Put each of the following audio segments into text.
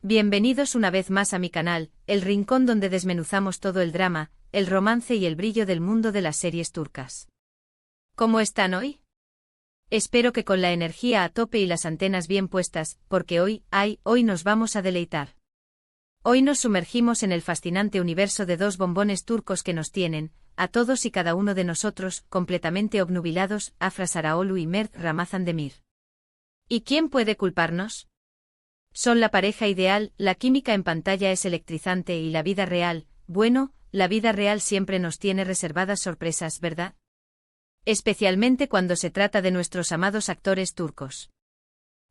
Bienvenidos una vez más a mi canal, el rincón donde desmenuzamos todo el drama, el romance y el brillo del mundo de las series turcas. ¿Cómo están hoy? Espero que con la energía a tope y las antenas bien puestas, porque hoy nos vamos a deleitar. Hoy nos sumergimos en el fascinante universo de dos bombones turcos que nos tienen, a todos y cada uno de nosotros, completamente obnubilados, Afra Sarıoğlu y Mert Ramazan Demir. ¿Y quién puede culparnos? Son la pareja ideal, la química en pantalla es electrizante y la vida real, bueno, la vida real siempre nos tiene reservadas sorpresas, ¿verdad? Especialmente cuando se trata de nuestros amados actores turcos.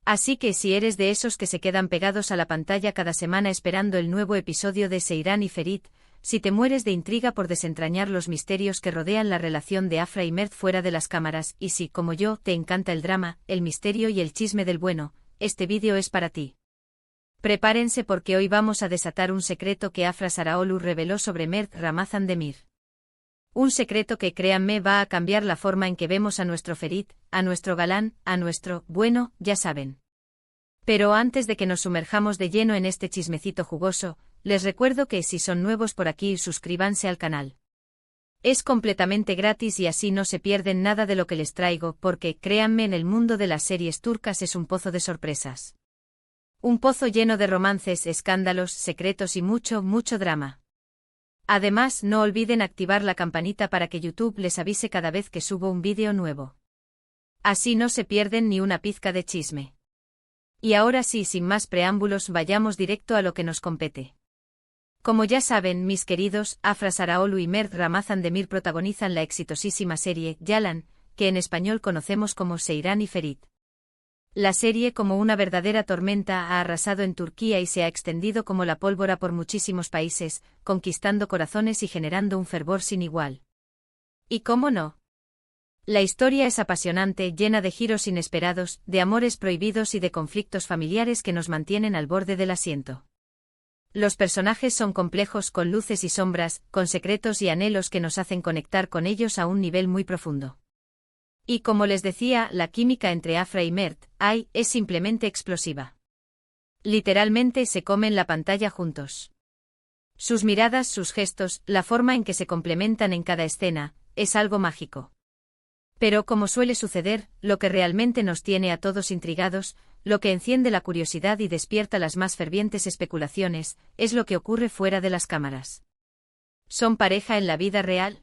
Así que si eres de esos que se quedan pegados a la pantalla cada semana esperando el nuevo episodio de Seyran y Ferit, si te mueres de intriga por desentrañar los misterios que rodean la relación de Afra y Mert fuera de las cámaras, y si, como yo, te encanta el drama, el misterio y el chisme del bueno, este vídeo es para ti. Prepárense porque hoy vamos a desatar un secreto que Afra Sarıoğlu reveló sobre Mert Ramazan Demir. Un secreto que, créanme, va a cambiar la forma en que vemos a nuestro Ferit, a nuestro galán, a nuestro, bueno, ya saben. Pero antes de que nos sumerjamos de lleno en este chismecito jugoso, les recuerdo que si son nuevos por aquí, suscríbanse al canal. Es completamente gratis y así no se pierden nada de lo que les traigo, porque, créanme, en el mundo de las series turcas es un pozo de sorpresas. Un pozo lleno de romances, escándalos, secretos y mucho drama. Además, no olviden activar la campanita para que YouTube les avise cada vez que subo un vídeo nuevo. Así no se pierden ni una pizca de chisme. Y ahora sí, sin más preámbulos, vayamos directo a lo que nos compete. Como ya saben, mis queridos, Afra Sarıoğlu y Mert Ramazan Demir protagonizan la exitosísima serie Yalan, que en español conocemos como Seyran y Ferit. La serie, como una verdadera tormenta, ha arrasado en Turquía y se ha extendido como la pólvora por muchísimos países, conquistando corazones y generando un fervor sin igual. ¿Y cómo no? La historia es apasionante, llena de giros inesperados, de amores prohibidos y de conflictos familiares que nos mantienen al borde del asiento. Los personajes son complejos, con luces y sombras, con secretos y anhelos que nos hacen conectar con ellos a un nivel muy profundo. Y como les decía, la química entre Afra y Mert, es simplemente explosiva. Literalmente se comen la pantalla juntos. Sus miradas, sus gestos, la forma en que se complementan en cada escena, es algo mágico. Pero como suele suceder, lo que realmente nos tiene a todos intrigados, lo que enciende la curiosidad y despierta las más fervientes especulaciones, es lo que ocurre fuera de las cámaras. ¿Son pareja en la vida real?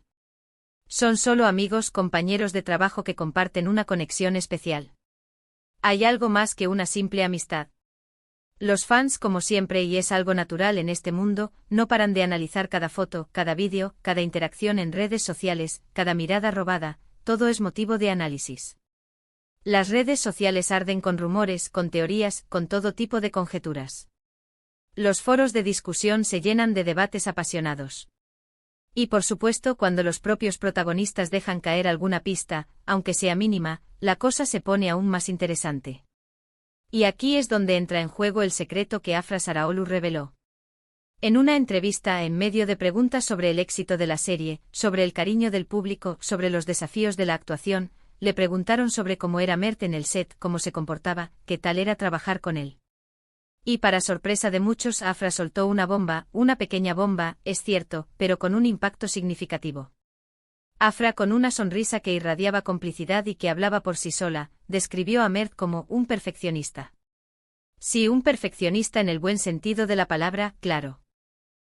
¿Son solo amigos, compañeros de trabajo que comparten una conexión especial? ¿Hay algo más que una simple amistad? Los fans, como siempre, y es algo natural en este mundo, no paran de analizar cada foto, cada vídeo, cada interacción en redes sociales, cada mirada robada, todo es motivo de análisis. Las redes sociales arden con rumores, con teorías, con todo tipo de conjeturas. Los foros de discusión se llenan de debates apasionados. Y por supuesto, cuando los propios protagonistas dejan caer alguna pista, aunque sea mínima, la cosa se pone aún más interesante. Y aquí es donde entra en juego el secreto que Afra Sarıoğlu reveló. En una entrevista, en medio de preguntas sobre el éxito de la serie, sobre el cariño del público, sobre los desafíos de la actuación, le preguntaron sobre cómo era Mert en el set, cómo se comportaba, qué tal era trabajar con él. Y para sorpresa de muchos, Afra soltó una bomba, una pequeña bomba, es cierto, pero con un impacto significativo. Afra, con una sonrisa que irradiaba complicidad y que hablaba por sí sola, describió a Mert como un perfeccionista. Sí, un perfeccionista en el buen sentido de la palabra, claro.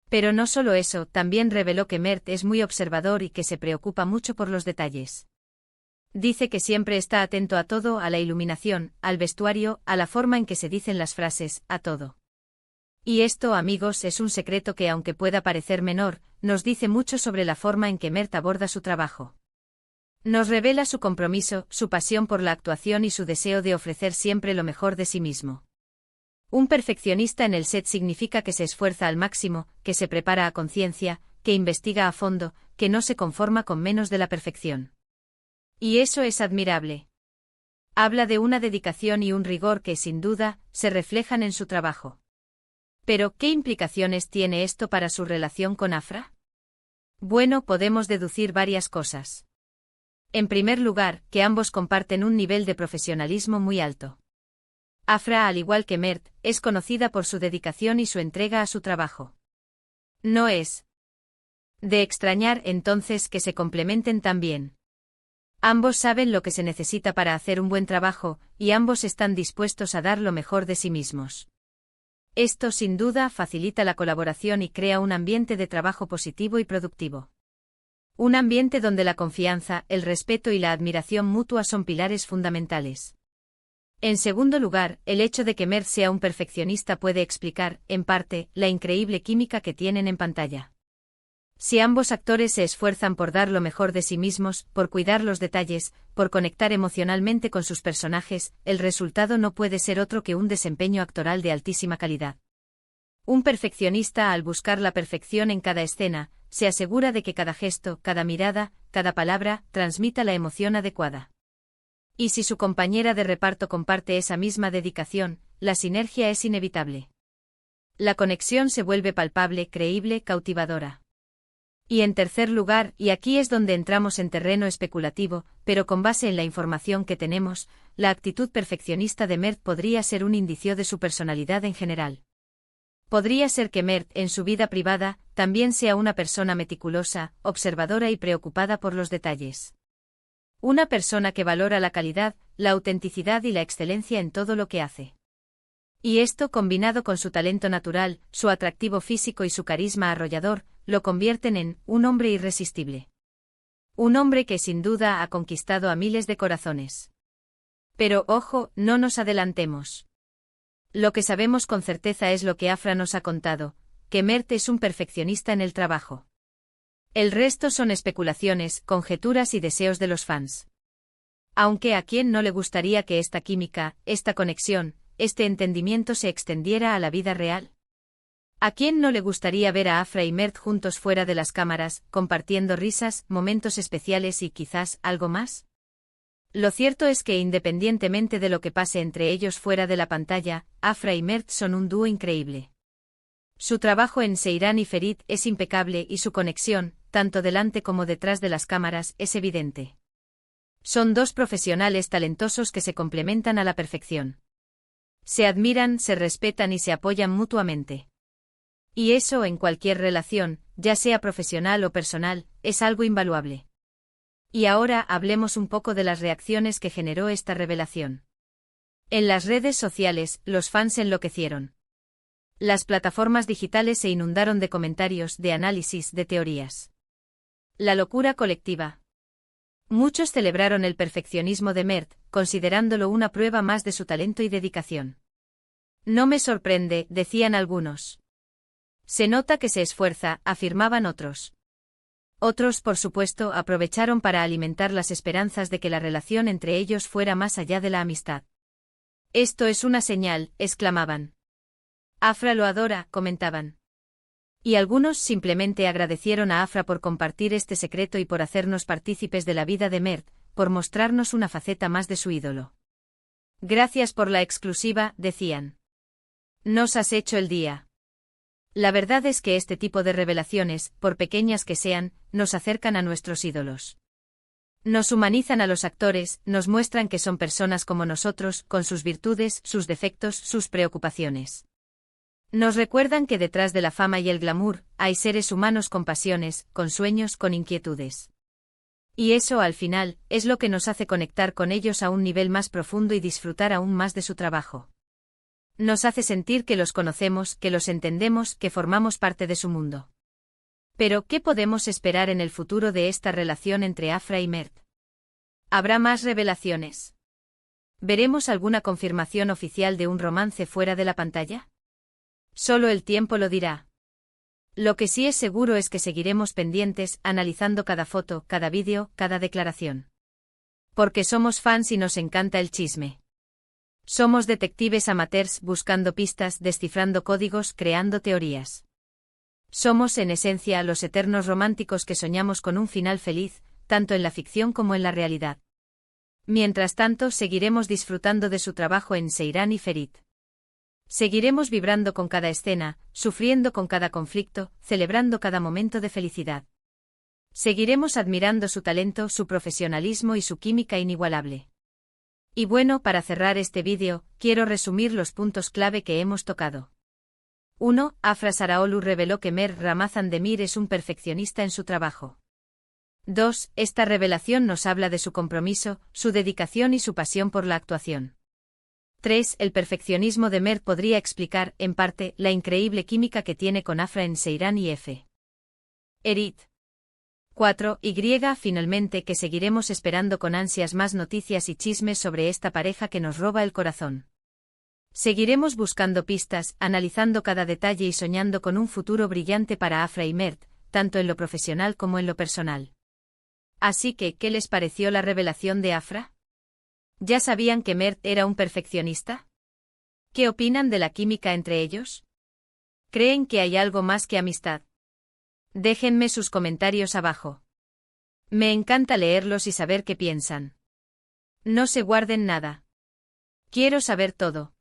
Pero no solo eso, también reveló que Mert es muy observador y que se preocupa mucho por los detalles. Dice que siempre está atento a todo, a la iluminación, al vestuario, a la forma en que se dicen las frases, a todo. Y esto, amigos, es un secreto que, aunque pueda parecer menor, nos dice mucho sobre la forma en que Mert aborda su trabajo. Nos revela su compromiso, su pasión por la actuación y su deseo de ofrecer siempre lo mejor de sí mismo. Un perfeccionista en el set significa que se esfuerza al máximo, que se prepara a conciencia, que investiga a fondo, que no se conforma con menos de la perfección. Y eso es admirable. Habla de una dedicación y un rigor que, sin duda, se reflejan en su trabajo. Pero, ¿qué implicaciones tiene esto para su relación con Afra? Bueno, podemos deducir varias cosas. En primer lugar, que ambos comparten un nivel de profesionalismo muy alto. Afra, al igual que Mert, es conocida por su dedicación y su entrega a su trabajo. No es de extrañar, entonces, que se complementen tan bien. Ambos saben lo que se necesita para hacer un buen trabajo, y ambos están dispuestos a dar lo mejor de sí mismos. Esto, sin duda, facilita la colaboración y crea un ambiente de trabajo positivo y productivo. Un ambiente donde la confianza, el respeto y la admiración mutua son pilares fundamentales. En segundo lugar, el hecho de que Mert sea un perfeccionista puede explicar, en parte, la increíble química que tienen en pantalla. Si ambos actores se esfuerzan por dar lo mejor de sí mismos, por cuidar los detalles, por conectar emocionalmente con sus personajes, el resultado no puede ser otro que un desempeño actoral de altísima calidad. Un perfeccionista, al buscar la perfección en cada escena, se asegura de que cada gesto, cada mirada, cada palabra, transmita la emoción adecuada. Y si su compañera de reparto comparte esa misma dedicación, la sinergia es inevitable. La conexión se vuelve palpable, creíble, cautivadora. Y en tercer lugar, y aquí es donde entramos en terreno especulativo, pero con base en la información que tenemos, la actitud perfeccionista de Mert podría ser un indicio de su personalidad en general. Podría ser que Mert, en su vida privada, también sea una persona meticulosa, observadora y preocupada por los detalles. Una persona que valora la calidad, la autenticidad y la excelencia en todo lo que hace. Y esto, combinado con su talento natural, su atractivo físico y su carisma arrollador, lo convierten en un hombre irresistible. Un hombre que sin duda ha conquistado a miles de corazones. Pero, ojo, no nos adelantemos. Lo que sabemos con certeza es lo que Afra nos ha contado, que Mert es un perfeccionista en el trabajo. El resto son especulaciones, conjeturas y deseos de los fans. Aunque a quién no le gustaría que esta química, esta conexión, este entendimiento se extendiera a la vida real. ¿A quién no le gustaría ver a Afra y Mert juntos fuera de las cámaras, compartiendo risas, momentos especiales y quizás algo más? Lo cierto es que independientemente de lo que pase entre ellos fuera de la pantalla, Afra y Mert son un dúo increíble. Su trabajo en Seyran y Ferit es impecable y su conexión, tanto delante como detrás de las cámaras, es evidente. Son dos profesionales talentosos que se complementan a la perfección. Se admiran, se respetan y se apoyan mutuamente. Y eso, en cualquier relación, ya sea profesional o personal, es algo invaluable. Y ahora hablemos un poco de las reacciones que generó esta revelación. En las redes sociales, los fans enloquecieron. Las plataformas digitales se inundaron de comentarios, de análisis, de teorías. La locura colectiva. Muchos celebraron el perfeccionismo de Mert, considerándolo una prueba más de su talento y dedicación. No me sorprende, decían algunos. Se nota que se esfuerza, afirmaban otros. Otros, por supuesto, aprovecharon para alimentar las esperanzas de que la relación entre ellos fuera más allá de la amistad. Esto es una señal, exclamaban. Afra lo adora, comentaban. Y algunos simplemente agradecieron a Afra por compartir este secreto y por hacernos partícipes de la vida de Mert, por mostrarnos una faceta más de su ídolo. Gracias por la exclusiva, decían. Nos has hecho el día. La verdad es que este tipo de revelaciones, por pequeñas que sean, nos acercan a nuestros ídolos. Nos humanizan a los actores, nos muestran que son personas como nosotros, con sus virtudes, sus defectos, sus preocupaciones. Nos recuerdan que detrás de la fama y el glamour, hay seres humanos con pasiones, con sueños, con inquietudes. Y eso, al final, es lo que nos hace conectar con ellos a un nivel más profundo y disfrutar aún más de su trabajo. Nos hace sentir que los conocemos, que los entendemos, que formamos parte de su mundo. Pero, ¿qué podemos esperar en el futuro de esta relación entre Afra y Mert? ¿Habrá más revelaciones? ¿Veremos alguna confirmación oficial de un romance fuera de la pantalla? Solo el tiempo lo dirá. Lo que sí es seguro es que seguiremos pendientes, analizando cada foto, cada vídeo, cada declaración. Porque somos fans y nos encanta el chisme. Somos detectives amateurs buscando pistas, descifrando códigos, creando teorías. Somos en esencia los eternos románticos que soñamos con un final feliz, tanto en la ficción como en la realidad. Mientras tanto, seguiremos disfrutando de su trabajo en Seyran y Ferit. Seguiremos vibrando con cada escena, sufriendo con cada conflicto, celebrando cada momento de felicidad. Seguiremos admirando su talento, su profesionalismo y su química inigualable. Y bueno, para cerrar este vídeo, quiero resumir los puntos clave que hemos tocado. 1. Afra Saraolu reveló que Mer Ramazan Demir es un perfeccionista en su trabajo. 2. Esta revelación nos habla de su compromiso, su dedicación y su pasión por la actuación. 3. El perfeccionismo de Mer podría explicar, en parte, la increíble química que tiene con Afra en Seiran y F. Erit. 4. Y finalmente que seguiremos esperando con ansias más noticias y chismes sobre esta pareja que nos roba el corazón. Seguiremos buscando pistas, analizando cada detalle y soñando con un futuro brillante para Afra y Mert, tanto en lo profesional como en lo personal. Así que, ¿qué les pareció la revelación de Afra? ¿Ya sabían que Mert era un perfeccionista? ¿Qué opinan de la química entre ellos? ¿Creen que hay algo más que amistad? Déjenme sus comentarios abajo. Me encanta leerlos y saber qué piensan. No se guarden nada. Quiero saber todo.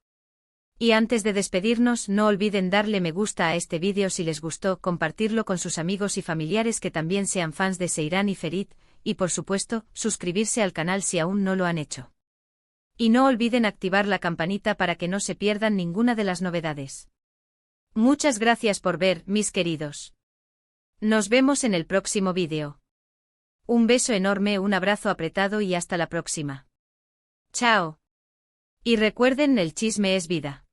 Y antes de despedirnos, no olviden darle me gusta a este vídeo si les gustó, compartirlo con sus amigos y familiares que también sean fans de Seiran y Ferit, y por supuesto, suscribirse al canal si aún no lo han hecho. Y no olviden activar la campanita para que no se pierdan ninguna de las novedades. Muchas gracias por ver, mis queridos. Nos vemos en el próximo vídeo. Un beso enorme, un abrazo apretado y hasta la próxima. Chao. Y recuerden, el chisme es vida.